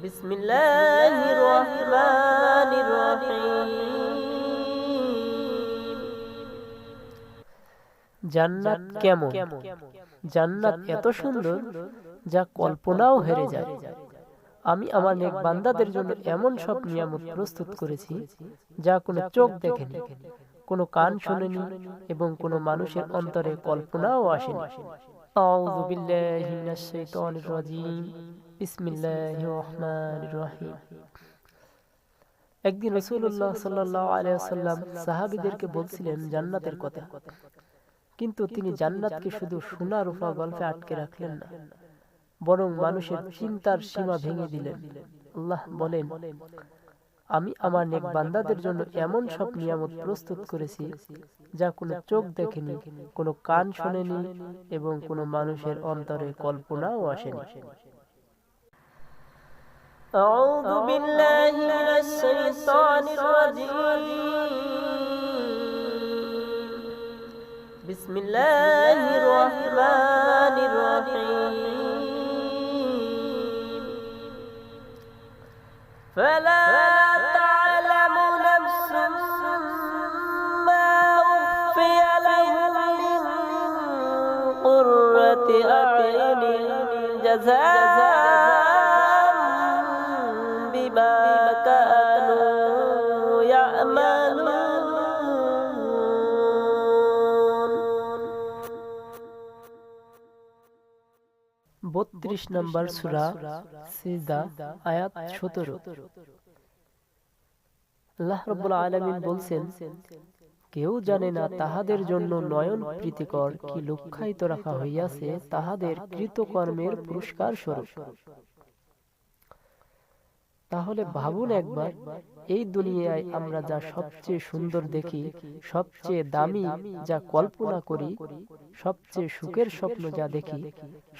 বিসমিল্লাহির রহমানির রহিম। জান্নাত কেমন? জান্নাত এত সুন্দর যা কল্পনাও হেরে যায়। আমি আমার নেক বান্দাদের জন্য এমন সব নিয়ামত প্রস্তুত করেছি যা কোনো চোখ দেখেনি, কোনো কান শোনেনি এবং কোনো মানুষের অন্তরে কল্পনাও আসেনি। আউযু বিল্লাহি মিনাশ শাইতানির রাজীম। বিসমিল্লাহির রহমানির রহিম। একদিন রাসূলুল্লাহ সাল্লাল্লাহু আলাইহি ওয়াসাল্লাম সাহাবীদেরকে বলছিলেন জান্নাতের কথা, কিন্তু তিনি জান্নাতকে শুধু সোনা রূপা গল্পে আটকে রাখলেন না, বরং মানুষের চিন্তার সীমা ভেঙে দিলেন। আল্লাহ বলেন, আমি আমার নেক বান্দাদের জন্য এমন সব নিয়ামত প্রস্তুত করেছি যা কোনো চোখ দেখেনি, কোনো কান শোনেনি এবং কোনো মানুষের অন্তরে কল্পনাও আসেনি। আউযু বিল্লাহি মিনাশ শাইতানির রাজীম। বিসমিল্লাহির রহমানির রহিম। ফালা তা'লামু নাফসুম মা উখফিয়া লাহুম মিন কুররাতি আ'য়ুনিন জাযাআন বিমা কানু ইয়া'মালুন। 32 নম্বর সূরা সিজদা, আয়াত 17। আল্লাহ রাব্বুল আলামিন বলছেন, কেউ জানে না তাহাদের জন্য নয়ন প্রীতিকর কি লুক্কায়িত রাখা হইয়াছে তাহাদের কৃতকর্মের পুরস্কার স্বরূপ। তাহলে ভাবুন একবার, এই দুনিয়ায় আমরা যা সবচেয়ে সুন্দর দেখি, সবচেয়ে দামি যা কল্পনা করি, সবচেয়ে সুখের স্বপ্ন যা দেখি,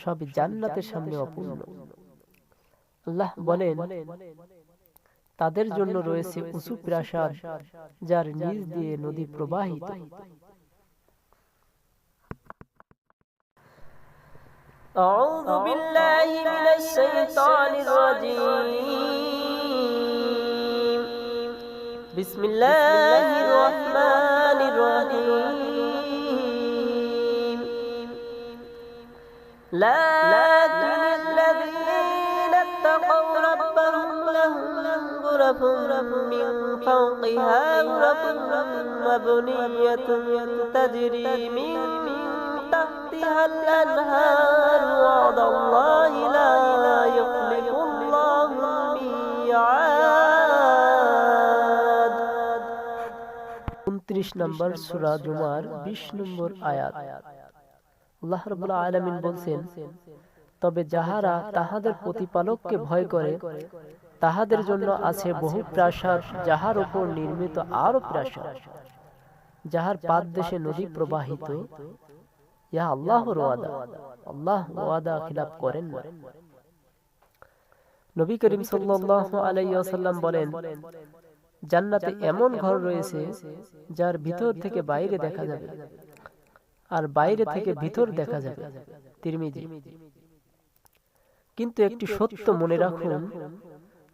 সব জান্নাতের সামনে অপূর্ণ। আল্লাহ বলেন, তাদের জন্য রয়েছে উঁচু প্রাসাদ যার নিচ দিয়ে নদী প্রবাহিত। আউযু বিল্লাহি মিনাশ শাইতানির রাজীম। বিসমিল্লাহির রহমানির রহিম। লাকিনাল্লাযীনা ইত্তাকাউ রাব্বাহুম লাহুম গুরাফুন মিন ফাওকিহা গুরাফুন মাবনিয়াতুন তাজরি মিন তাহতিহাল আনহার ওয়াদাল্লাহি লা ইউখলিফুল্লাহুল মিয়াদ। 29 নম্বর সূরা জুমার 20 নম্বর আয়াত। আল্লাহ রাব্বুল আলামিন বলেন, তবে যাহারা তাহাদের প্রতিপালককে ভয় করে তাহাদের জন্য আছে বহু প্রাসাদ, যাহার উপর নির্মিত আরো প্রাসাদ, যাহার পাদদেশে নদী প্রবাহিত। ইয়া আল্লাহর ওয়াদা, আল্লাহ ওয়াদা খিলাফ করেন না। নবী করিম সাল্লাল্লাহু আলাইহি ওয়াসাল্লাম বলেন, জান্নাতে এমন ঘর রয়েছে যার ভিতর থেকে বাইরে দেখা যাবে আর বাইরে থেকে ভিতর দেখা যাবে। তিরমিজি। কিন্তু একটি সত্য মনে রাখুন,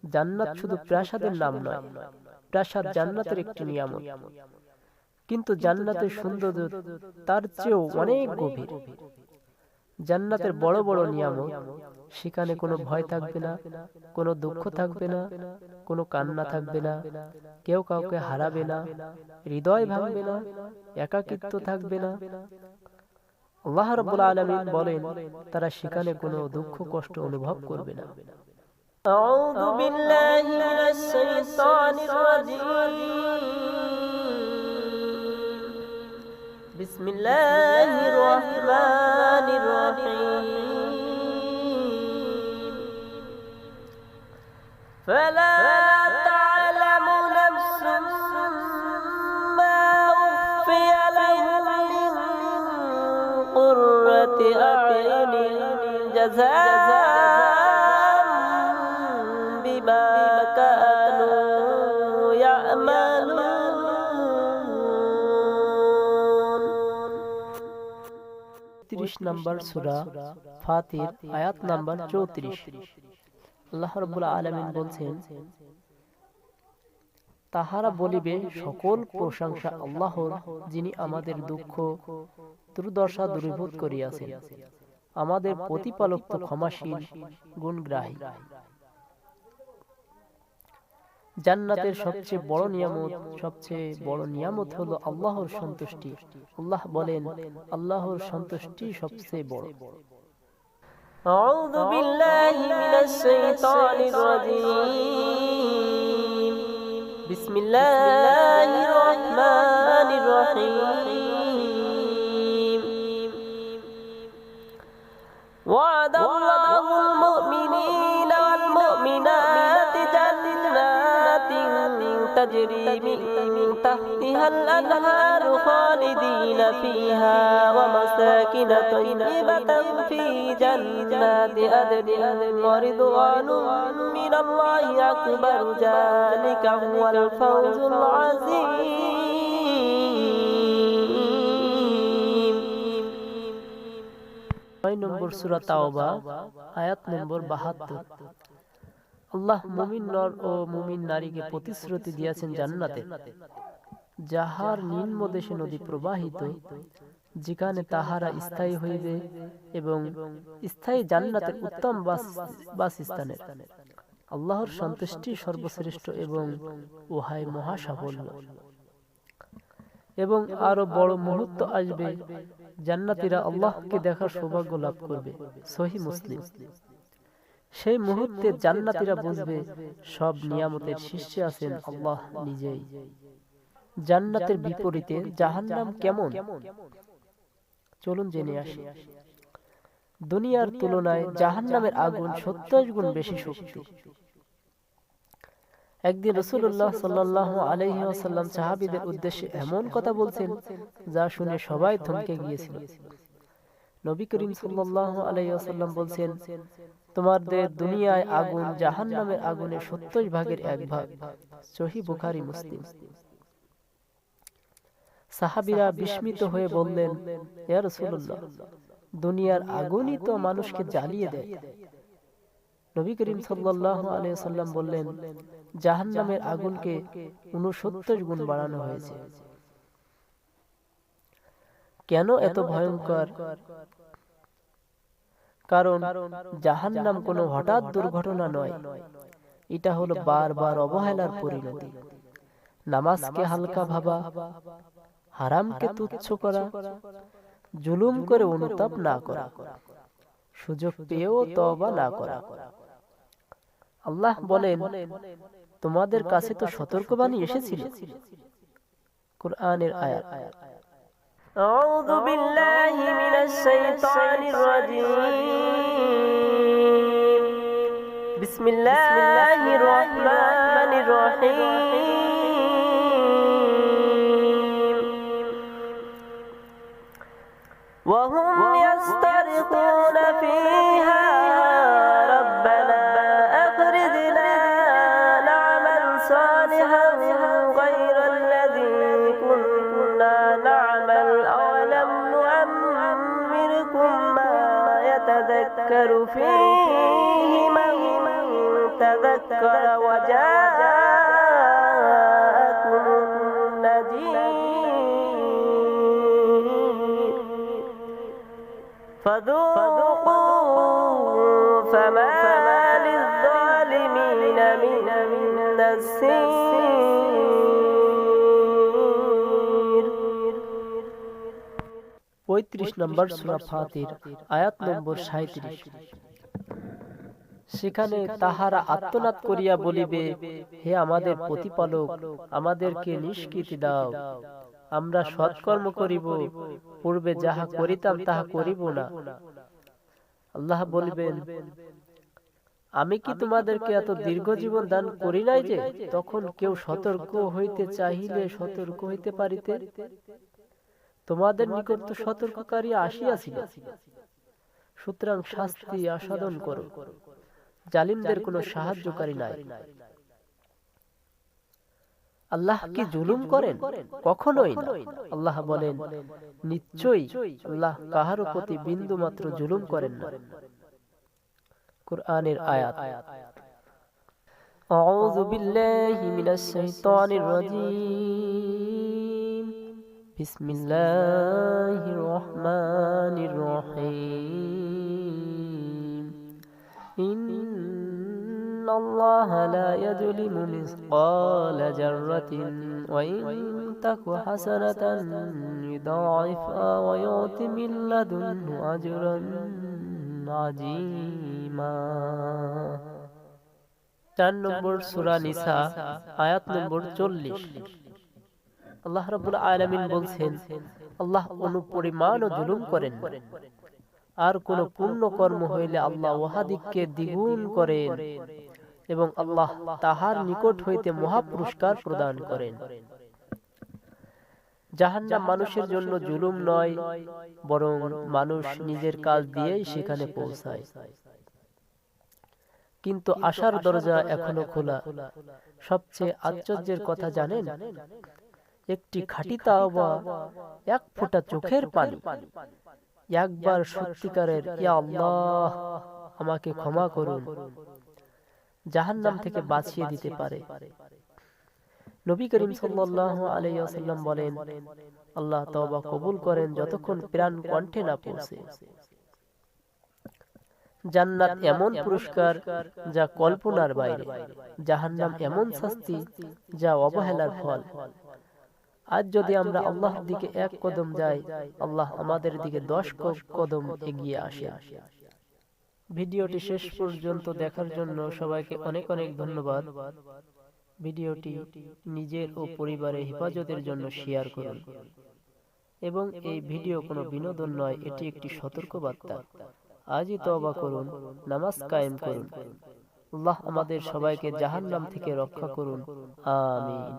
জান্নাত শুধু প্রাসাদের নাম নয়, প্রাসাদ জান্নাতের একটি নিয়ামত। কিন্তু জান্নাতের সৌন্দর্য তার চেয়েও অনেক গভীর। জান্নাতের বড় বড় নিয়ামত, সেখানে কোনো ভয় থাকবে না, কোনো দুঃখ থাকবে না, কোনো কান্না থাকবে না, কেউ কাউকে হারাবে না, হৃদয় ভাঙবে না, একাকিত্ব থাকবে না। আল্লাহ রাব্বুল আলামিন বলেন, তারা সেখানে কোনো দুঃখ কষ্ট অনুভব করবে না। আউযু বিল্লাহি মিনাশ শাইতানির রাজীম। বিসমিল্লাহির রহমানির রহিম। ফালা তা'লামু নাফসুম মা উখফিয়া লাহুম মিন কুররাতি আ'য়ুনিন জাযাআন বিমা কানু ইয়া'মালুন। 30 নম্বর সূরা ফাতির, আয়াত নাম্বার 34। আল্লাহ রাব্বুল আলামিন বলছেন, তাহারা বলিবে সকল প্রশংসা আল্লাহর, যিনি আমাদের দুঃখ দুর্দশা দূরীভূত করিয়াছেন, আমাদের প্রতিপালক তো ক্ষমাশীল গুণগ্রাহী। জান্নাতের সবচেয়ে বড় নিয়ামত হলো আল্লাহর সন্তুষ্টি। আল্লাহ বলেন, আল্লাহর সন্তুষ্টি সবচেয়ে বড়। أعوذ بالله من الشيطان الرجيم. بسم الله الرحمن الرحيم. وعد الله المؤمنين والمؤمنات جنات تجري من تحتها الأنهار خالدين فيها ومساكن طيبة في جنات عدن ورضوان من الله أكبر ذلك هو الفوز العظيم. 9 নম্বর সূরা তাওবা, আয়াত নম্বর 72। আল্লাহ মুমিন নর ও মুমিন নারীকে প্রতিশ্রুতি দিয়েছেন জান্নাতে, যাহার নিম্ন দেশে নদী প্রবাহিত, যেখানে তাহারা স্থায়ী হইবে এবং স্থায়ী জান্নাতের উত্তম বাসস্থানের। আল্লাহর সন্তুষ্টি সর্বশ্রেষ্ঠ এবং উহাই মহা সাফল্য। এবং আরো বড় মুহূর্ত আসবে, জান্নাতীরা আল্লাহকে দেখার সৌভাগ্য লাভ করবে। সহিহ মুসলিম। সেই মুহূর্তে জান্নাতীরা বুঝবে সব নিয়ামতের শীর্ষে আছেন আল্লাহ নিজেই। জান্নাতের বিপরীতে জাহান্নাম কেমন, চলুন জেনে আসি। দুনিয়ার তুলনায় জাহান্নামের আগুন 70 গুণ বেশি শক্তি। একদিন রাসূলুল্লাহ সাল্লাল্লাহু আলাইহি ওয়াসাল্লাম সাহাবীদের উদ্দেশ্যে এমন কথা বলছেন, যা শুনে সবাই থমকে গিয়েছিল। নবী করিম সাল্লাল্লাহু আলাইহি ওয়াসাল্লাম বলছেন, তোমাদের দুনিয়ায় আগুন জাহান্নামের আগুনের 70 ভাগের 1 ভাগ। সহিহ বুখারী মুসলিম। সাহাবীরা বিস্মিত হয়ে বললেন, ইয়া রাসূলুল্লাহ, দুনিয়ার আগুনই তো মানুষকে জ্বালিয়ে দেয়। নবী করিম সাল্লাল্লাহু আলাইহি ওয়াসাল্লাম বললেন, জাহান্নামের আগুনকে 69 গুণ বাড়ানো হয়েছে। কেন এত ভয়ঙ্কর? কারণ জাহান্নাম কোনো হঠাৎ দুর্ঘটনা নয়, এটা হলো বারবার অবহেলার পরিণতি। নামাজকে হালকা ভাবা, হারামকে তুচ্ছ করা, জুলুম করে অনুতাপ না করা, সুযোগ পেয়েও তওবা না করা। আল্লাহ বলেন, তোমাদের কাছে তো সতর্কবাণী এসেছিল। কুরআনের আয়াত। أعوذ بالله من الشيطان الرجيم. بسم الله الرحمن الرحيم. وهم يسترخون فيها ربنا أخرجنا نعمل صالحا غير الذي كنا نعمل أولم نعمركم ما يتذكر فيه من تذكر وجاءكم النذير فذوقوا فما للظالمين من نصير. 35 নম্বর সূরা ফাতির, আয়াত নম্বর 37। সেখানে তাহারা আর্তনাদ করিয়া বলিবে, হে আমাদের প্রতিপালক, আমাদেরকে নিষ্কৃতি দাও, আমরা সৎকর্ম করিব, পূর্বে যাহা করিতাম তাহা করিব না। আল্লাহ বলবেন, আমি কি তোমাদেরকে এত দীর্ঘ জীবন দান করি নাই যে তখন কেউ সতর্ক হইতে চাহিলে সতর্ক হইতে পারিতে? তোমাদের নিকট তো সতর্ককারী আসিয়াছিল। সুতরাং শাস্তি আস্বাদন করো, জালিমদের কোনো সাহায্যকারী নাই। আল্লাহ কি জুলুম করেন? কখনোই না। আল্লাহ বলেন, নিশ্চয়ই আল্লাহ কাহারও প্রতি বিন্দু মাত্র জুলুম করেন না। কুরআনের আয়াত। أعوذ بالله من الشيطان الرجيم بسم الله الرحمن الرحيم إن الله لا يظلم مثقال ذرة وإن تك حسنة يضاعفها ويؤت من لدنه أجرا عظيما 4 নম্বর সূরা নিসা আয়াত নম্বর 40। আল্লাহ রাব্বুল আলামিন বলছেন, আল্লাহ অনুপরিমাণও জুলুম করেন না, আর কোন পুণ্য কর্ম হইলে আল্লাহ উহাদিগকে দ্বিগুণ করেন এবং আল্লাহ তাহার নিকট হইতে মহা পুরস্কার প্রদান করেন। জাহান্নাম মানুষের জন্য জুলুম নয়, বরং মানুষ নিজের কাজ দিয়েই সেখানে পৌঁছায়। কিন্তু আশার দরজা এখনো খোলা। সবচেয়ে আশ্চর্যের কথা জানেন, একটি খাঁটি তাওবা, এক ফোঁটা চোখের পানি, একবার সত্যিকারের ইয়া আল্লাহ আমাকে ক্ষমা করুন, জাহান্নাম থেকে বাঁচিয়ে দিতে পারে। নবী করিম সাল্লাল্লাহু আলাইহি ওয়াসাল্লাম বলেন, আল্লাহ তওবা কবুল করেন যতক্ষণ প্রাণ কণ্ঠে না পৌঁছে। জান্নাত এমন পুরস্কার যা কল্পনার বাইরে, জাহান্নাম এমন শাস্তি যা অবহেলার ফল। আজ যদি আমরা আল্লাহর দিকে এক কদম যাই, আল্লাহ আমাদের দিকে 10 কদম এগিয়ে আসে। ভিডিওটি শেষ পর্যন্ত দেখার জন্য সবাইকে অনেক অনেক ধন্যবাদ। ভিডিওটি নিজের ও পরিবারের হেফাজতের জন্য শেয়ার করুন এবং এই ভিডিও কোনো বিনোদন নয়, এটি একটি সতর্কবার্তা। আজই তওবা করুন, নামাজ কায়েম করুন। আল্লাহ আমাদের সবাইকে জাহান্নাম থেকে রক্ষা করুন, আমিন।